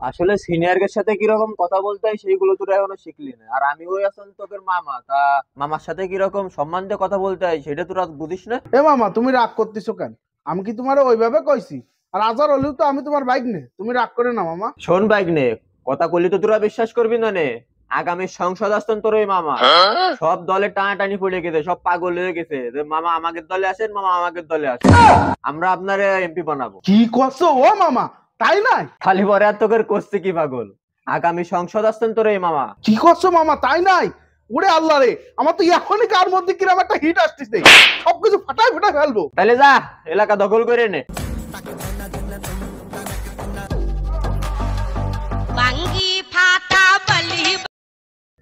আসলে সিনিয়রের সাথে কিরকম কথা বলতে হয় সেইগুলো তোরা এখনো শিখলি না। আর আমি ওই আসল তোদের মামা, তা মামার সাথে কিরকম সম্মান দিয়ে কথা বলতে হয় সেটা তোরা বুঝিস না। এ মামা, তুমি রাগ করতেছো কেন? আমি কি তোমার ওইভাবে কইছি? আর আজার হলেও তো আমি তোমার বাইক নে, তুমি রাগ করে না মামা। শোন বাইক নে, কথা কইলি তো তোরা বিশ্বাস করবি না নে। আগামী সংসদ আসতেন তোর ওই মামা, সব দলে টানাটানি পড়ে গেছে, সব পাগল হয়ে গেছে যে মামা আমাদের দলে আসেন, মামা আমাদের দলে আসেন, আমরা আপনার এমপি বানাবো। কি করছো ও মামা? তাই নাই? খালি পরে আর তোকে করছে কি পাগল? আগামী সংসদ আসতেন তোর এই মামা। কি করছো মামা? তাই নাই? ওরে আল্লাহ রে, আমার তো এখনই কার মধ্যে কিরম একটা হিট আসতেছে, সবকিছু ফাটাই ফাটাই ফেলবো। তাহলে যা এলাকা দখল করে নে।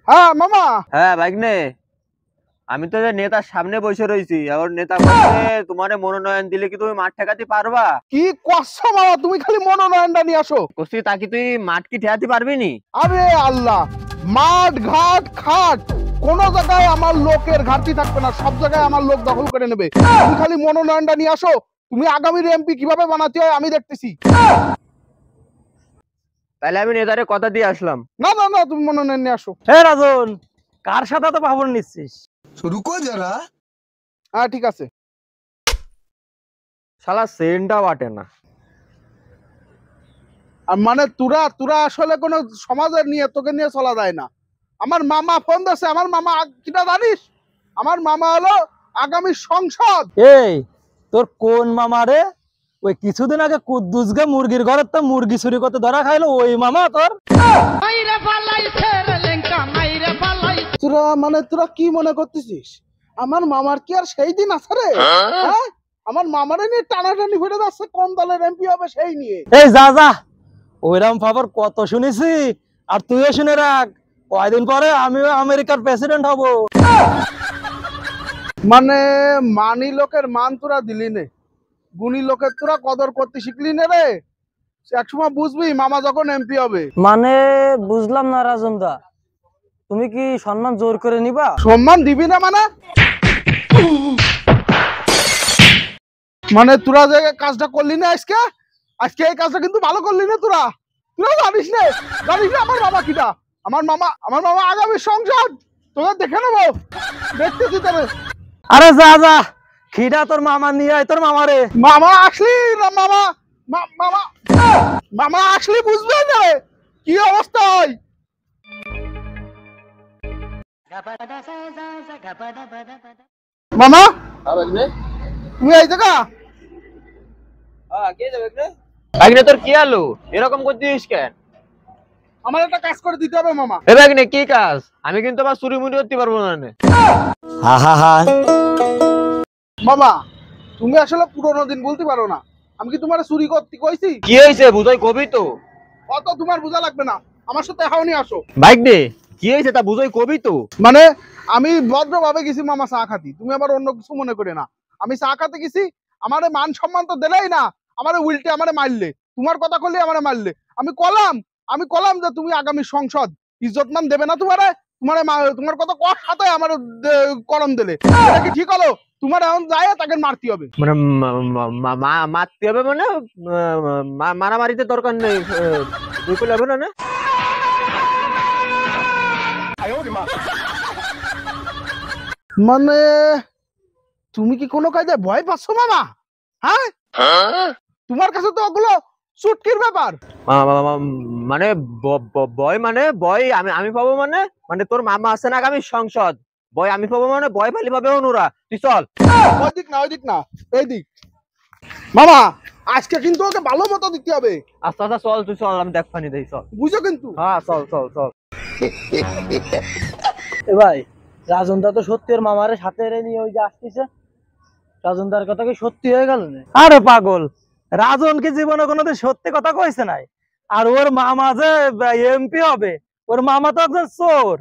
হ্যাঁ মামা। হ্যাঁ বাইক নে, আমি তো যে নেতার সামনে বসে রয়েছি, এখন নেতা বলছে তোমার মনোনয়ন দিলে কি তুমি মাঠ ঠেকাতে পারবা? কি করছো মামা? তুমি খালি মনোনয়নটা নিয়ে আসো। কস্তি তা কি তুই মাঠ কি ঠেকাতে পারবি নি? আরে আল্লাহ, মাঠ ঘাট খাট কোন জায়গায় আমার লোকের ঘাটতি থাকবে না, সব জায়গায় আমার লোক দখল করে নেবে। তুমি খালি মনোনয়নটা নিয়ে আসো। তুমি আগামীর এমপি কিভাবে বানাতে হয় আমি দেখতেছি। তাহলে আমি নেতারে কথা দিয়ে আসলাম। না না না, তুমি মনোনয়ন নিয়ে আসো। হে রাজন, কার সাথে তো খবর নিচ্ছিস? रुको जरा। হ্যাঁ ঠিক আছে। শালা সেন্টটা বাটে না। আর মানে তোরা তোরা আসলে কোন সমাজের নিয়ে তোকে নিয়ে চলা যায় না। আমার মামা ফোন দিয়েছে। আমার মামা কিটা জানিস? আমার মামা হলো আগামী সংসদ। এই তোর কোন মামা রে? ওই কিছুদিন আগে কুদ্দুসকে মুরগির ঘরের তো মুরগি চুরি করতে ধরা খাইলো ওই মামা তোর? তোরা মানে তোরা কি মনে করতেছিস আমার মামার কি আর সেই দিন আছে রে? হ্যাঁ, আমার মামারে নিয়ে টানাটানি ঘুরে যাচ্ছে কোন দলের এমপি হবে সেই নিয়ে। এই যা যা, ওইরকম খবর কত শুনেছি। আর তুইও শুনে রাখ, কয়দিন পরে আমিও আমেরিকার প্রেসিডেন্ট হব। মানে মানি লোকের মান তোরা দিলি নে, গুণী লোকের তোরা কদর করতে শিখলি নে রে। একসময় বুঝবি মামা যখন এমপি হবে। মানে বুঝলাম না রাজন দা, তুমি কি সম্মান জোর করে নিবা? সম্মান দিবি না মানে? মানে তোরা যে কাজটা করলি না আজকে, আজকে এই কাজটা কিন্তু ভালো করলি না তোরা। তোরা জানিস না, জানিস না আমার বাবা কিটা? আমার মামা আগামী সংসদ, তোরা দেখে নেবো, দেখতেছি তোরে। আরে যা যা, খিদা তোর মামা নিয়ে আয় তোর মামা রে। মামা আসলি না মামা, মামা মামা আসলি বুঝবে না কি অবস্থা হয়। মামা তুমি এই জায়গা বাইকনে তোর কি আলো এরকম করছিস কেন? আমার একটা কাজ করে দিতে হবে মামা। এ বাইকনে কি কাজ? আমি কিন্তু আবার চুরি মুড়ি করতে পারবো না নে। মামা তুমি আসলে পুরোনো দিন বলতে পারো না। আমি কি তোমার চুরি করতে কইছি? কি হয়েছে বুঝাই কবি তো। অত তোমার বোঝা লাগবে না, আমার সাথে এখনই আসো। বাইক নে, কি হয়েছে তা বুঝাই কবি তো। মানে আমি ভদ্রভাবে গেছি মামা চা খাতি, তুমি আবার অন্য কিছু মনে করে না। আমি চা খাতে গেছি, আমারে মান সম্মান তো দিলেই না, আমারে উল্টে আমারে মারলে। তোমার কথা করলে আমারে মারলে। আমি কলাম যে তুমি আগামী সংসদ ইজ্জতমান দেবে না তোমারে। তোমার কথা কর সাথে আমার করম দিলে, এটা কি ঠিক হলো? তোমার এখন যায় তাকে মারতে হবে। মানে মারতে হবে মানে মারামারিতে দরকার নেই, তুই করলে হবে না না? মানে তুমি কি কোনো কায়দায় ভয় পাচ্ছ মামা? হ্যাঁ, তোমার কাছে তো ওগুলো চুটকির ব্যাপার। মানে বয় মানে বয় আমি আমি পাবো মানে মানে তোর মামা আছে না আগামী সংসদ, বয় আমি পাবো মানে বয় ফালি পাবে অনুরা। তুই চল। ওই দিক না এই দিক। মামা আজকে কিন্তু ওকে ভালো মতো দিতে হবে। আচ্ছা আচ্ছা চল, তুই চল, আমি দেখ পানি দেই, চল। বুঝো কিন্তু। হ্যাঁ চল চল চল। এ ভাই, রাজন দা তো সত্যি ওর মামারে সাথে নিয়ে ওই যে আসতেছে। রাজন দার কথা কি সত্যি হয়ে গেল না? আরে পাগল, রাজন কি জীবনে কোনোদিন সত্যি কথা কইছে নাই? আর ওর মামা যে এমপি হবে, ওর মামা তো একজন চোর।